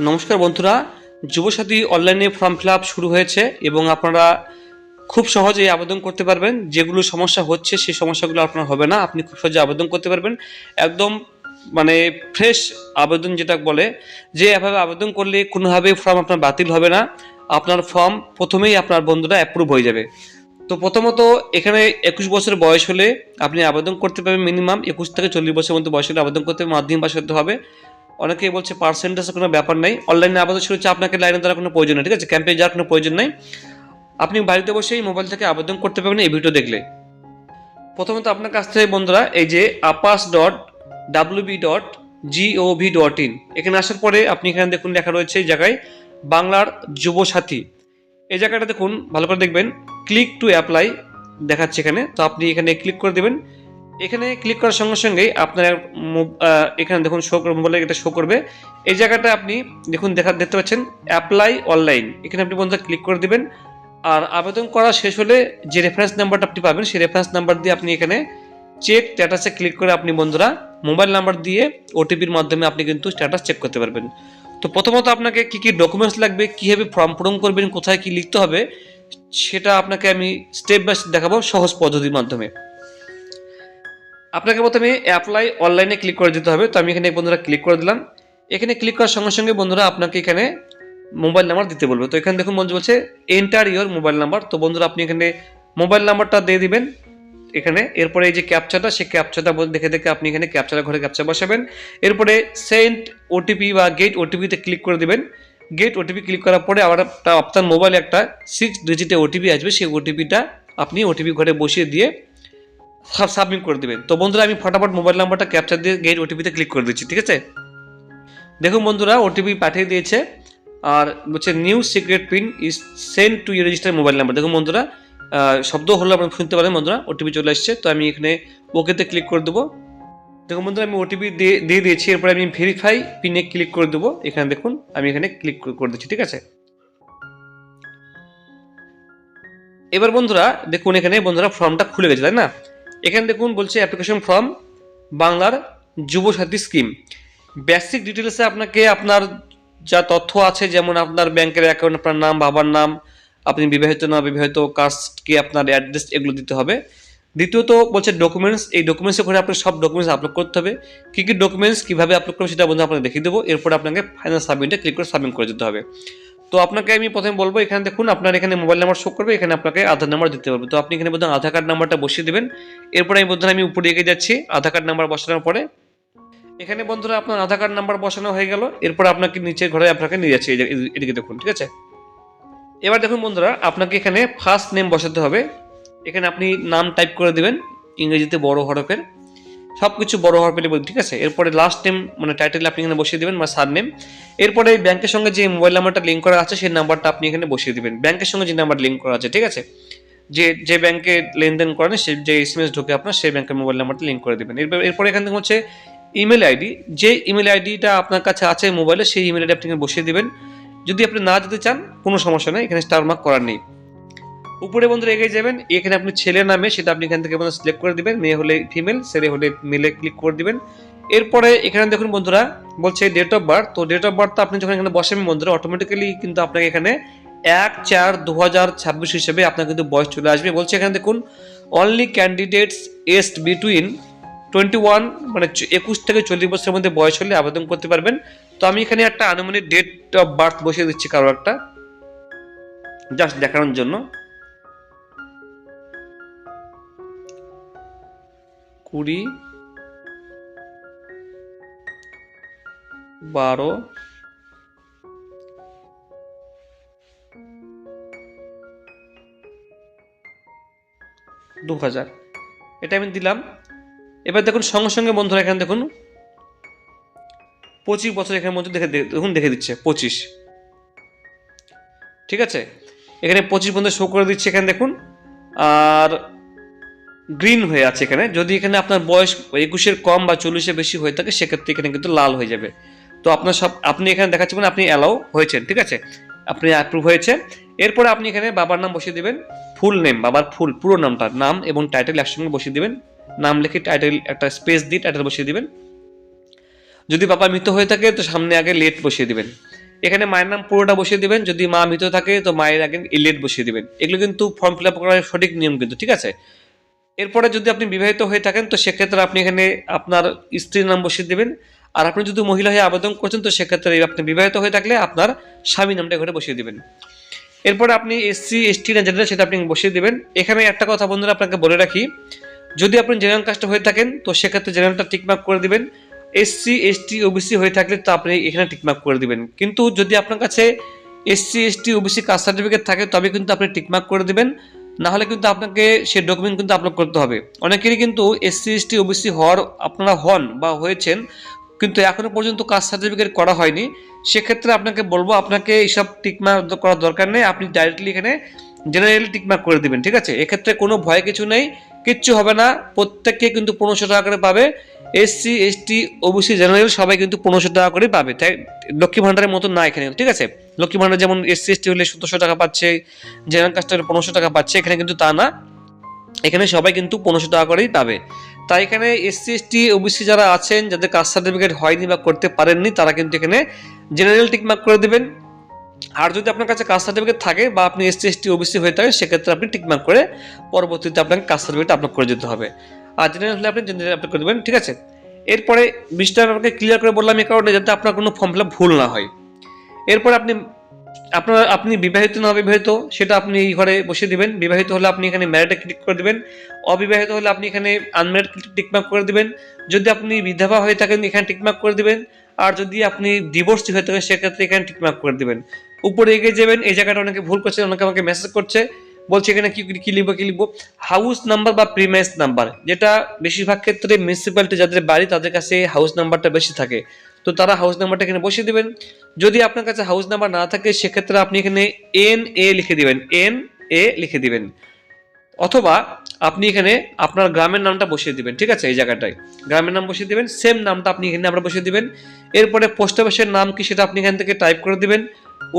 নমস্কার বন্ধুরা, যুবসাথী অনলাইনে ফর্ম ফিল আপ শুরু হয়েছে এবং আপনারা খুব সহজেই আবেদন করতে পারবেন। যেগুলো সমস্যা হচ্ছে সেই সমস্যাগুলো আপনার হবে না, আপনি খুব সহজে আবেদন করতে পারবেন। একদম মানে ফ্রেশ আবেদন যেটা বলে, যে এভাবে আবেদন করলে কোনোভাবে ফর্ম আপনার বাতিল হবে না, আপনার ফর্ম প্রথমেই আপনার বন্ধুরা অ্যাপ্রুভ হয়ে যাবে। তো প্রথমত এখানে 21 বছর বয়স হলে আপনি আবেদন করতে পারবেন। মিনিমাম 21 থেকে 40 বছরের মধ্যে বয়স হলে আবেদন করতে মাধ্যমিক পাস করতে হবে। অনেকেই বলছে পার্সেন্টেজের কোনো ব্যাপার নেই, অনলাইনে আবেদন শুরু হচ্ছে, আপনাকে লাইনে দেওয়ার কোনো প্রয়োজন নেই, ঠিক আছে, ক্যাম্পে যাওয়ার কোনো প্রয়োজন নেই। আপনি বাড়িতে বসেই মোবাইল থেকে আবেদন করতে পারবেন এই ভিডিও দেখলে। প্রথমত আপনার কাছ থেকে বন্ধুরা এই যে apas.wb.gov.in এখানে আসার পরে আপনি এখানে দেখুন লেখা রয়েছে এই জায়গায় বাংলার যুবসাথী। এই জায়গাটা দেখুন ভালো করে দেখবেন, ক্লিক টু অ্যাপ্লাই দেখাচ্ছে এখানে। তো আপনি এখানে ক্লিক করে দেবেন। এখানে ক্লিক করার সঙ্গে সঙ্গেই আপনার এখানে দেখুন শো করবে, বলে এটা শো করবে। এই জায়গাটা আপনি দেখুন দেখতে পাচ্ছেন অ্যাপ্লাই অনলাইন, এখানে আপনি বন্ধুরা ক্লিক করে দিবেন। আর আবেদন করা শেষ হলে যে রেফারেন্স নাম্বারটা আপনি পাবেন সেই রেফারেন্স নাম্বার দিয়ে আপনি এখানে চেক স্ট্যাটাসে ক্লিক করে আপনি বন্ধুরা মোবাইল নাম্বার দিয়ে ওটিপির মাধ্যমে আপনি কিন্তু স্ট্যাটাস চেক করতে পারবেন। তো প্রথমত আপনাকে কি কি ডকুমেন্টস লাগবে, কীভাবে ফর্ম পূরণ করবেন, কোথায় কি লিখতে হবে, সেটা আপনাকে আমি স্টেপ বাই স্টেপ দেখাবো সহজ পদ্ধতির মাধ্যমে। আপনাকে প্রথমে অ্যাপ্লাই অনলাইনে ক্লিক করে দিতে হবে। তো আমি এখানে বন্ধুরা ক্লিক করে দিলাম। এখানে ক্লিক করার সঙ্গে সঙ্গে বন্ধুরা আপনাকে এখানে মোবাইল নাম্বার দিতে বলবে। তো এখানে দেখুন বন্ধু বলছে এন্টার ইওর মোবাইল নাম্বার। তো বন্ধুরা আপনি এখানে মোবাইল নাম্বারটা দিয়ে দিবেন এখানে। এরপরে এই যে ক্যাপচাটা, সেই ক্যাপচাটা দেখে দেখে আপনি এখানে ক্যাপচার ঘরে ক্যাপচা বসাবেন। এরপরে সেন্ড ওটিপি বা গেট ওটিপিতে ক্লিক করে দিবেন। গেট ওটিপি ক্লিক করার পরে আবার আপনার মোবাইলে একটা 6 ডিজিটের ওটিপি আসবে, সেই ওটিপিটা আপনি ওটিপি ঘরে বসিয়ে দিয়ে সাবমিট করে দেবেন। তো বন্ধুরা আমি ফটাফট মোবাইল নাম্বারটা ক্যাপচার দিয়ে গেট ওটিপিতে ক্লিক করে দিচ্ছি, ঠিক আছে। দেখুন বন্ধুরা ওটিপি পাঠিয়ে দিয়েছে, আর বলছে new secret pin is send to your register mobile number. দেখুন বন্ধুরা শব্দ হলো আপনি শুনতে পারেন বন্ধুরা, ওটিপি চলে আসছে। তো আমি এখানে ওকেতে ক্লিক করে দেবো। দেখুন বন্ধুরা আমি ওটিপি দিয়ে দিয়েছি। এরপরে আমি ভেরিফাই পিনে ক্লিক করে দেবো। এখানে দেখুন আমি এখানে ক্লিক করে দিচ্ছি, ঠিক আছে। এবার বন্ধুরা দেখুন এখানে বন্ধুরা ফর্মটা খুলে গেছে, তাই না। এখানে দেখুন বলছে অ্যাপ্লিকেশন ফর্ম বাংলার যুবসাথী স্কিম। বেসিক ডিটেলসে আপনাকে আপনার যা তথ্য আছে, যেমন আপনার ব্যাংকের অ্যাকাউন্ট, আপনার নাম, বাবার নাম, আপনি বিবাহিত না বিবাহিত, কাস্ট কি, আপনার অ্যাড্রেস, এগুলো দিতে হবে। দ্বিতীয়ত বলছে ডকুমেন্টস, এই ডকুমেন্টসের করে আপনার সব ডকুমেন্টস আপলোড করতে হবে। কী কী ডকুমেন্টস কীভাবে আপলোড করবে সেটা বন্ধু আপনাকে দেখিয়ে দেবো। এরপর আপনাকে ফাইনাল সাবমিটে ক্লিক করে সাবমিট করে দিতে হবে। তো আপনাকে আমি প্রথমে বলবো, এখানে দেখুন আপনার এখানে মোবাইল নাম্বার শো করবে, এখানে আপনাকে আধার নাম্বার দিতে হবে। তো আপনি এখানে বলতে আধার কার্ড নাম্বারটা বসিয়ে দেবেন। এরপরে আমি বলতে আমি উপরে এগিয়ে যাচ্ছি। আধার কার্ড নাম্বার বসানোর পরে এখানে বন্ধুরা আপনার আধার কার্ড নাম্বার বসানো হয়ে গেল। এরপর আপনাকে নিচের ঘরে আপনাকে নিয়ে যাচ্ছে, এদিকে দেখুন, ঠিক আছে। এবার দেখুন বন্ধুরা আপনাকে এখানে ফার্স্ট নেম বসাতে হবে। এখানে আপনি নাম টাইপ করে দেবেন ইংরেজিতে বড় হরফের, সব কিছু বড় হরফে লিখবেন, ঠিক আছে। এরপরে লাস্ট নেম মানে টাইটেল আপনি এখানে বসিয়ে দেবেন বা সার নেম। এরপরে ব্যাংকের সঙ্গে যে মোবাইল নাম্বারটা লিঙ্ক করা আছে সেই নাম্বারটা আপনি এখানে বসিয়ে দেবেন, ব্যাংকের সঙ্গে যে নাম্বার লিঙ্ক করা আছে, ঠিক আছে। যে ব্যাংকে লেনদেন করেন সে যে এসএমএস ঢোকে আপনার, সেই ব্যাংকের মোবাইল নাম্বারটা লিঙ্ক করে দেবেন। এরপরে এখান থেকে হচ্ছে ইমেল আইডি, যে ইমেল আইডিটা আপনার কাছে আছে মোবাইলে, সেই ইমেল আইডি আপনি এখানে বসিয়ে দেবেন। যদি আপনি না দিতে চান কোনো সমস্যা নেই, এখানে স্টার মার্ক করার নেই। উপরে বন্ধুরা এগিয়ে যাবেন, এখানে আপনি ছেলে নামে সেটা আপনি এখান থেকে সিলেক্ট করে দিবেন, মেয়ে হলে ফিমেল, ছেলে হলে মেলে ক্লিক করে দিবেন। এরপরে এখানে দেখুন বন্ধুরা বলছে ডেট অফ বার্থ। তো ডেট অফ বার্থটা আপনি যখন এখানে বসাবেন বন্ধুরা অটোমেটিক্যালি কিন্তু আপনাকে এখানে 1/4/2026 হিসেবে আপনার কিন্তু বয়স চলে আসবে। বলছে এখানে দেখুন অনলি ক্যান্ডিডেটস এজড বিটুইন 21 মানে 21 থেকে 40 বছরের মধ্যে বয়স হলে আবেদন করতে পারবেন। তো আমি এখানে একটা আনুমানিক ডেট অফ বার্থ বসিয়ে দিচ্ছি কারো একটা, জাস্ট দেখানোর জন্য। 20/12/2000 এটা আমি দিলাম। এবার দেখুন সঙ্গে সঙ্গে বন্ধুরা এখানে দেখুন 25 বছর এখানে মধ্যে দেখে দিচ্ছে 25, ঠিক আছে। এখানে 25 বন্ধু শো করে দিচ্ছে এখানে দেখুন, আর গ্রিন হয়ে আছে এখানে। যদি এখানে আপনার বয়স 21-এর কম বা 40-এর বেশি হয়ে থাকে সেক্ষেত্রে এখানে কিন্তু লাল হয়ে যাবে। তো আপনার আপনি এখানে দেখাচ্ছে মানে আপনি অ্যালাউ হয়েছেন, ঠিক আছে, আপনি অ্যাপ্রুভ হয়েছে। এরপরে আপনি এখানে বাবার নাম বসিয়ে দেবেন, ফুল নেম, বাবার পুরো নামটা, নাম এবং টাইটেল একসঙ্গে বসিয়ে দেবেন। নাম লিখে টাইটেল একটা স্পেস দিয়ে টাইটেল বসিয়ে দিবেন। যদি বাবা মৃত হয়ে থাকে তো সামনে আগে লেট বসিয়ে দিবেন। এখানে মায়ের নাম পুরোটা বসিয়ে দিবেন, যদি মা মৃত থাকে তো মায়ের আগে ইলেট বসিয়ে দিবেন। এগুলো কিন্তু ফর্ম ফিল আপ করার সঠিক নিয়ম কিন্তু, ঠিক আছে। এরপরে যদি আপনি বিবাহিত হয়ে থাকেন তো সেক্ষেত্রে আপনি এখানে আপনার স্ত্রীর নাম বসিয়ে দেবেন। আর আপনি যদি মহিলা হয়ে আবেদন করছেন তো সেক্ষেত্রে আপনি বিবাহিত হয়ে থাকলে আপনার স্বামী নামটা এখানে বসিয়ে দিবেন। এরপরে আপনি এসসি এসটি না জেনারেল সেটা আপনি বসিয়ে দিবেন। এখানে একটা কথা বন্ধুরা আপনাকে বলে রাখি, যদি আপনি জেনারেল কাস্টে হয়ে থাকেন তো সেক্ষেত্রে জেনারেলটা টিকমার্ক করে দিবেন। এসসি এসটি ওবিসি হয়ে থাকলে তো আপনি এখানে টিকমার্ক করে দিবেন। কিন্তু যদি আপনার কাছে SC ST OBC caste certificate থাকে তবে কিন্তু আপনি টিকমার্ক করে দিবেন, না হলে কিন্তু আপনাকে সেই ডকুমেন্ট কিন্তু আপলোড করতে হবে। অনেকেরই কিন্তু এসসি এসটি ওবিসি হওয়ার আপনারা হন বা হয়েছেন কিন্তু এখনো পর্যন্ত কাস্ট সার্টিফিকেট করা হয়নি, সেক্ষেত্রে আপনাকে বলবো আপনাকে এইসব টিকমার্ক করার দরকার নেই, আপনি ডাইরেক্টলি এখানে জেনারেল টিকমার্ক করে দিবেন, ঠিক আছে। এক্ষেত্রে কোনো ভয় কিছু নেই, কিচ্ছু হবে না, প্রত্যেককে কিন্তু 1500 টাকা করে পাবে। এসসি এসটি ওবিসি জেনারেল সবাই কিন্তু 1500 টাকা করে পাবে, তাই লক্ষ্মী ভান্ডারের মতো না এখানে, ঠিক আছে। লক্ষ্মী ভান্ডার যেমন এসসি এসটি হলে 1700 টাকা পাচ্ছে, জেনারেল কাস্ট হলে 1500 টাকা পাচ্ছে, এখানে কিন্তু তা না, এখানে সবাই কিন্তু 1500 টাকা করেই পাবে। তাই এখানে এসসি এসটি ওবিসি যারা আছেন যাদের কাস্ট সার্টিফিকেট হয়নি বা করতে পারেননি তারা কিন্তু এখানে জেনারেল টিকমার্ক করে দেবেন। আর যদি আপনার কাছে কাস্ট সার্টিফিকেট থাকে বা আপনি এসসি এসটি ওবিসি হয়ে থাকেন সেক্ষেত্রে আপনি টিকমার্ক করে পরবর্তীতে আপনাকে কাস্ট সার্টিফিকেট আপলোড করে যেতে হবে। আর জেনারেল হলে আপনি জেনারেল আপলোড করে দেবেন, ঠিক আছে। এরপরে বিষয়টা আপনাকে ক্লিয়ার করে বললাম এই কারণে যাতে আপনার কোনো ফর্ম ফিল আপ ভুল না হয়। এরপর আপনি বিবাহিত না অবিবাহিত সেটা আপনি এই ঘরে বসিয়ে দিবেন। বিবাহিত হলে আপনি এখানে ম্যারিডে ক্লিক করে দিবেন, অবিবাহিত হলে আপনি এখানে আনম্যারিড টিকমার্ক করে দিবেন। যদি আপনি বিধবা হয়ে থাকেন এখানে টিকমার্ক করে দিবেন, আর যদি আপনি ডিভোর্সি হয়ে থাকেন সেক্ষেত্রে এখানে টিকমার্ক করে দিবেন। উপরে এগিয়ে যাবেন, এই জায়গাটা অনেকে ভুল করছে, অনেকে আমাকে মেসেজ করছে বলছে এখানে কি লিখবো হাউস নাম্বার বা প্রিমাইস নাম্বার, যেটা বেশিরভাগ ক্ষেত্রে মিউনিসিপ্যালিটি যাদের বাড়ি তাদের কাছে হাউস নাম্বারটা বেশি থাকে, তো তারা হাউস নাম্বারটা এখানে বসিয়ে দিবেন। যদি আপনার কাছে হাউস নাম্বার না থাকে সেক্ষেত্রে আপনি এখানে NA লিখে দিবেন, NA লিখে দিবেন, অথবা আপনি এখানে আপনার গ্রামের নামটা বসিয়ে দিবেন, ঠিক আছে। এই জায়গাটায় গ্রামের নাম বসিয়ে দিবেন, সেম নামটা আপনি এখানে আমরা বসিয়ে দিবেন। এরপরে পোস্ট অফিসের নাম কি সেটা আপনি এখান থেকে টাইপ করে দিবেন।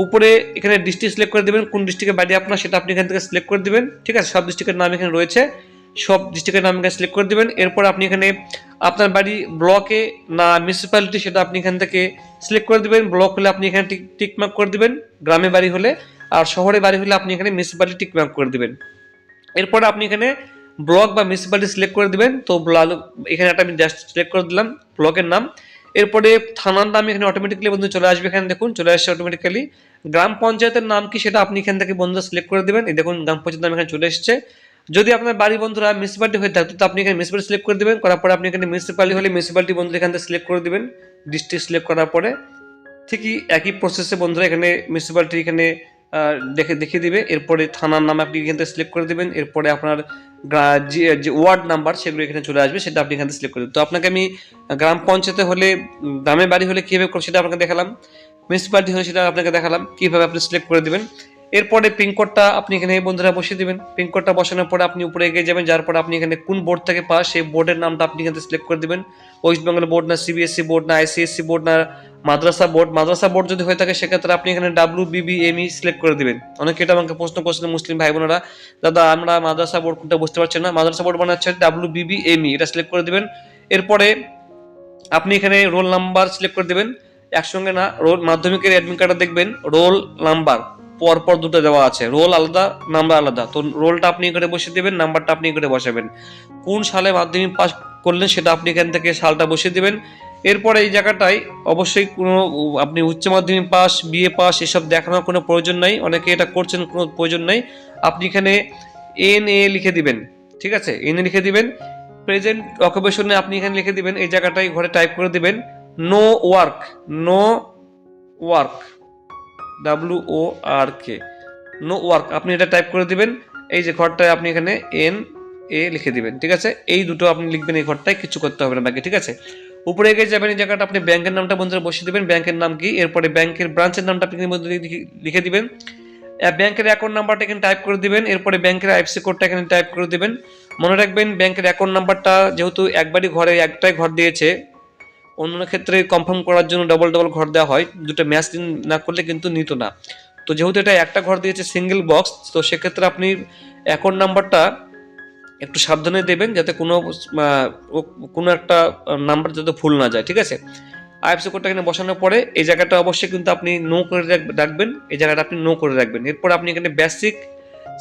উপরে এখানে ডিস্ট্রিক্ট সিলেক্ট করে দিবেন, কোন ডিস্ট্রিক্টের বাড়ি আপনার সেটা আপনি এখান থেকে সিলেক্ট করে দিবেন, ঠিক আছে। সব ডিস্ট্রিক্টের নাম এখানে রয়েছে, সব ডিস্ট্রিক্টের নাম এখানে সিলেক্ট করে দিবেন। এরপর আপনি এখানে আপনার বাড়ি ব্লকে না মিউনিসিপ্যালিটি সেটা আপনি এখান থেকে সিলেক্ট করে দিবেন। ব্লক হলে আপনি এখানে টিকমার্ক করে দিবেন গ্রামে বাড়ি হলে, আর শহরে বাড়ি হলে আপনি এখানে মিউনিসিপ্যালিটি টিকমার্ক করে দিবেন। এরপরে আপনি এখানে ব্লক বা মিউনিসিপ্যালিটি সিলেক্ট করে দিবেন, তো এখানে একটা আমি জাস্ট সিলেক্ট করে দিলাম ব্লকের নাম। এরপরে থানার নাম এখানে অটোমেটিক্যালি বন্ধু চলে আসবে, এখানে দেখুন চলে আসছে অটোমেটিক্যালি। গ্রাম পঞ্চায়েতের নাম কি সেটা আপনি এখান থেকে বন্ধুরা সিলেক্ট করে দিবেন, এই দেখুন গ্রাম পঞ্চায়েত নাম এখানে চলে এসেছে। যদি আপনার বাড়ি বন্ধুরা মিউনিসিপ্যালিটি হয়ে থাকতো তো আপনি এখানে মিউনিসিপ্যালিটি সিলেক্ট করে দিবেন, করার পরে আপনি এখানে মিউনিসিপ্যালিটি হলে মিউনিসিপ্যালিটি বন্ধুরা এখান থেকে সিলেক্ট করে দিবেন। ডিস্ট্রিক্ট সিলেক্ট করার পরে ঠিকই একই প্রসেসে বন্ধুরা এখানে মিউনিসিপ্যালিটি এখানে দেখিয়ে দিবে। এরপরে থানার নাম আপনি এখান থেকে সিলেক্ট করে দেবেন। এরপরে আপনার যে ওয়ার্ড নাম্বার সেগুলো এখানে চলে আসবে, সেটা আপনি এখান থেকে সিলেক্ট করে দেবেন। তো আপনাকে আমি গ্রাম পঞ্চায়েতে হলে গ্রামের বাড়ি হলে কীভাবে সেটা আপনাকে দেখালাম, মিউনিসিপ্যালিটি হলে সেটা আপনাকে দেখালাম কীভাবে আপনি সিলেক্ট করে দেবেন। এরপরে পিনকোডটা আপনি এখানে বন্ধুরা বসিয়ে দেবেন। পিনকোডটা বসানোর পরে আপনি উপরে এগিয়ে যাবেন, যার পরে আপনি এখানে কোন বোর্ড থেকে পাস সেই বোর্ডের নামটা আপনি এখানে সিলেক্ট করে দেবেন। ওয়েস্ট বেঙ্গল বোর্ড না সিবিএসসি বোর্ড না আইসিএসসি বোর্ড না মাদ্রাসা বোর্ড। মাদ্রাসা বোর্ড যদি হয়ে থাকে সেক্ষেত্রে আপনি এখানে WBBME সিলেক্ট করে দিবেন। অনেকে এটা আমাকে প্রশ্ন করছেন মুসলিম ভাই বোনেরা, দাদা আমরা মাদ্রাসা বোর্ড কোনটা বুঝতে পারছেন না, মাদ্রাসা বোর্ড মানে হচ্ছে WBBME, এটা সিলেক্ট করে দিবেন। এরপরে আপনি এখানে রোল নাম্বার সিলেক্ট করে দেবেন, একসঙ্গে না, রোল মাধ্যমিকের অ্যাডমিট কার্ডে দেখবেন রোল নাম্বার পরপর দুটো দেওয়া আছে, রোল আলাদা নাম্বার আলাদা, তো রোলটা আপনি করে বসিয়ে দেবেন, নাম্বারটা আপনি করে বসাবেন। কোন সালে মাধ্যমিক পাস করলেন সেটা আপনি এখান থেকে সালটা বসিয়ে দেবেন। এরপরে এই জায়গাটায় অবশ্যই কোনো আপনি উচ্চ মাধ্যমিক পাস বিএ পাস এসব দেখানোর কোনো প্রয়োজন নাই, অনেকে এটা করছেন, কোনো প্রয়োজন নেই। আপনি এখানে NA লিখে দিবেন, ঠিক আছে, NA লিখে দিবেন। প্রেজেন্ট অকুপেশনে আপনি এখানে লিখে দিবেন, এই জায়গাটায় ঘরে টাইপ করে দিবেন no work, no work, WORK, no work, আপনি এটা টাইপ করে দিবেন। এই যে ঘরটায় আপনি এখানে NA লিখে দিবেন, ঠিক আছে। এই দুটো আপনি লিখবেন এই ঘরটায়, কিছু করতে হবে না বাকি, ঠিক আছে। উপরে এগিয়ে যাবেন, এই জায়গাটা আপনি ব্যাংকের নামটা বন্ধুরা বসিয়ে দেবেন, ব্যাংকের নাম কি, এরপরে ব্যাংকের ব্রাঞ্চের নামটা আপনি লিখে দিবেন। ব্যাংকের অ্যাকাউন্ট নাম্বারটা এখানে টাইপ করে দিবেন, এরপরে ব্যাংকের IFSC কোডটা এখানে টাইপ করে দিবেন। মনে রাখবেন ব্যাংকের অ্যাকাউন্ট নাম্বারটা যেহেতু একবারই ঘরে একটাই ঘর দিয়েছে, অন্য ক্ষেত্রে কনফার্ম করার জন্য ডবল ঘর দেওয়া হয়, দুটো ম্যাচ না করলে কিন্তু নিত না। তো যেহেতু এটা একটা ঘর দিয়েছে সিঙ্গেল বক্স, তো সেক্ষেত্রে আপনি অ্যাকাউন্ট নাম্বারটা একটু সাবধানে দেবেন যাতে কোনো একটা নাম্বার যাতে ভুল না যায়, ঠিক আছে। আইএফএসসি কোডটা এখানে বসানোর পরে এই জায়গাটা অবশ্যই কিন্তু আপনি নো করে রাখবেন, এই জায়গাটা আপনি নো করে রাখবেন। এরপর আপনি এখানে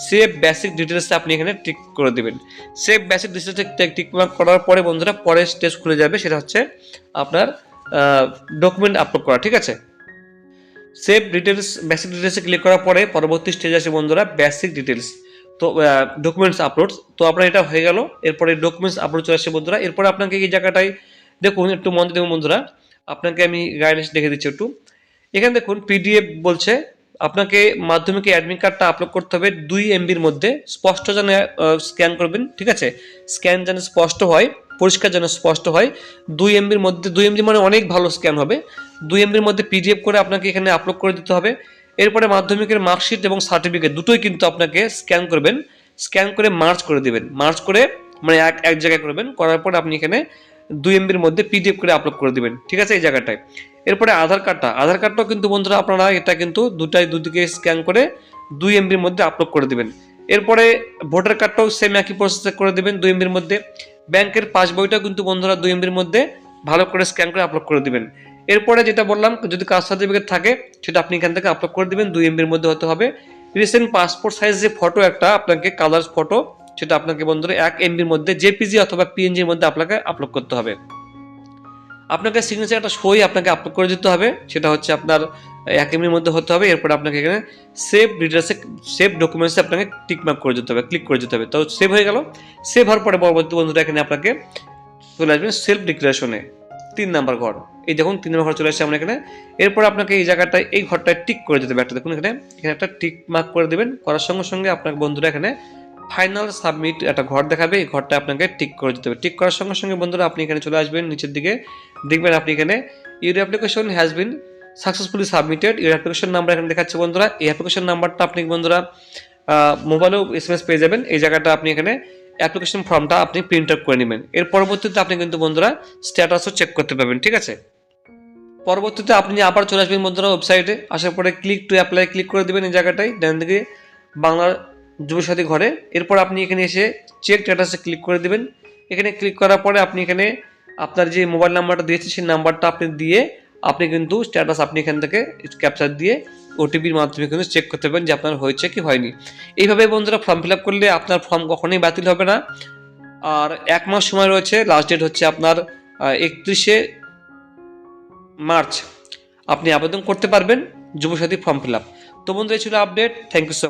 সেভ বেসিক ডিটেলসে আপনি এখানে টিক করে দেবেন। সেভ বেসিক ডিটেলসে টিক মার্ক করার পরে বন্ধুরা পরের স্টেজ খুলে যাবে, সেটা হচ্ছে আপনার ডকুমেন্ট আপলোড করা। ঠিক আছে, সেভ ডিটেলস বেসিক ডিটেলসে ক্লিক করার পরে পরবর্তী স্টেজ আসে বন্ধুরা বেসিক ডিটেলস, তো ডকুমেন্টস আপলোড। তো আপনার এটা হয়ে গেল, এরপরে ডকুমেন্টস আপলোড চলে আসছে বন্ধুরা। এরপরে আপনাকে এই জায়গাটায় দেখুন, একটু মন দিয়ে দেখুন বন্ধুরা, আপনাকে আমি গাইডলাইন্স দেখে দিচ্ছি একটু। এখানে দেখুন পিডিএফ বলছে আপনাকে মাধ্যমিকে অ্যাডমিট কার্ডটা আপলোড করতে হবে 2 MBর মধ্যে, স্পষ্ট যেন স্ক্যান করবেন। ঠিক আছে, স্ক্যান যেন স্পষ্ট হয়, পরিষ্কার যেন স্পষ্ট হয়। 2 MBর মধ্যে, 2 MB মানে অনেক ভালো স্ক্যান হবে। 2 MBর মধ্যে পিডিএফ করে আপনাকে এখানে আপলোড করে দিতে হবে। এরপরে মাধ্যমিকের মার্কশিট এবং সার্টিফিকেট দুটোই কিন্তু আপনাকে স্ক্যান করবেন, স্ক্যান করে মার্চ করে দিবেন, মার্চ করে মানে এক জায়গায় করবেন, করার পর আপনি এখানে 2 MBর মধ্যে পিডিএফ করে আপলোড করে দিবেন। ঠিক আছে, এই জায়গাটায়। এরপরে আধার কার্ডটাও কিন্তু বন্ধুরা আপনারা এটা কিন্তু দুদিকে স্ক্যান করে 2 MBর মধ্যে আপলোড করে দিবেন। এরপরে ভোটার কার্ডটাও সেম একই প্রসেসে করে দিবেন 2 MBর মধ্যে। ব্যাংকের পাসবইটাও কিন্তু বন্ধুরা 2 MBর মধ্যে ভালো করে স্ক্যান করে আপলোড করে দিবেন। এরপরে যেটা বললাম, যদি কাস্ট সার্টিফিকেট থাকে সেটা আপনি এখান থেকে আপলোড করে দিবেন, 2 MBর মধ্যে হতে হবে। রিসেন্ট পাসপোর্ট সাইজ যে ফটো একটা আপনাকে কালার ফটো, সেটা আপনাকে বন্ধুরা 1 MBর মধ্যে জেপিজি অথবা পিএনজির মধ্যে আপনাকে আপলোড করতে হবে। আপনাকে সিগনেচার একটা সই আপনাকে আপলোড করে দিতে হবে, সেটা হচ্ছে আপনার 1 MBর মধ্যে হতে হবে। এরপর আপনাকে এখানে সেভ ডিটেলসে, সেভ ডকুমেন্টসে আপনাকে টিক মার্ক করে দিতে হবে, ক্লিক করে দিতে হবে। তো সেভ হয়ে গেল। সেভ হওয়ার পরে পরবর্তী বন্ধুরা এখানে আপনাকে চলে আসবেন সেলফ ডিক্লারেশনে 3 নাম্বার ঘর। এই দেখুন 3 নাম্বার ঘর চলে আসছে আমরা এখানে। এরপর আপনাকে এই জায়গাটায় এই ঘরটায় টিক করে দিতে হবে একটা, দেখুন এখানে একটা টিক মার্ক করে দেবেন। করার সঙ্গে সঙ্গে আপনার বন্ধুরা এখানে ফাইনাল সাবমিট একটা ঘর দেখাবে, এই ঘরটা আপনাকে টিক করে দিতে হবে। টিক করার সঙ্গে সঙ্গে বন্ধুরা আপনি এখানে চলে আসবেন নিচের দিকে, দেখবেন আপনি এখানে your application has been successfully submitted, your application number এখানে দেখাচ্ছে বন্ধুরা। এই অ্যাপ্লিকেশন নাম্বারটা আপনি বন্ধুরা মোবাইলেও SMS পেয়ে যাবেন। এই জায়গাটা আপনি এখানে অ্যাপ্লিকেশন ফর্মটা আপনি প্রিন্ট আউট করে নেবেন। এর পরবর্তীতে আপনি কিন্তু বন্ধুরা স্ট্যাটাসও চেক করতে পারবেন। ঠিক আছে, পরবর্তীতে আপনি আবার চলে আসবেন বন্ধুরা ওয়েবসাইটে, আসার পরে ক্লিক টু অ্যাপ্লাই ক্লিক করে দেবেন এই জায়গাটায় ডান দিকে বাংলার যুবসাথী ঘরে। এরপর আপনি এখানে এসে চেক স্ট্যাটাসে ক্লিক করে দেবেন। এখানে ক্লিক করার পরে আপনি এখানে আপনার যে মোবাইল নাম্বারটা দিয়েছে সেই নাম্বারটা আপনি দিয়ে আপনি কিন্তু স্ট্যাটাস আপনি এখান থেকে ক্যাপচার দিয়ে ওটিপির মাধ্যমে কিন্তু চেক করতে পারবেন যে আপনার হয়েছে কি হয়নি। এইভাবে বন্ধুরা ফর্ম ফিল আপ করলে আপনার ফর্ম কখনোই বাতিল হবে না। আর 1 মাস সময় রয়েছে, লাস্ট ডেট হচ্ছে আপনার 31শে মার্চ আপনি আবেদন করতে পারবেন যুবসাথী ফর্ম ফিল আপ। তো বন্ধুরা এই ছিল update. Thank you so much.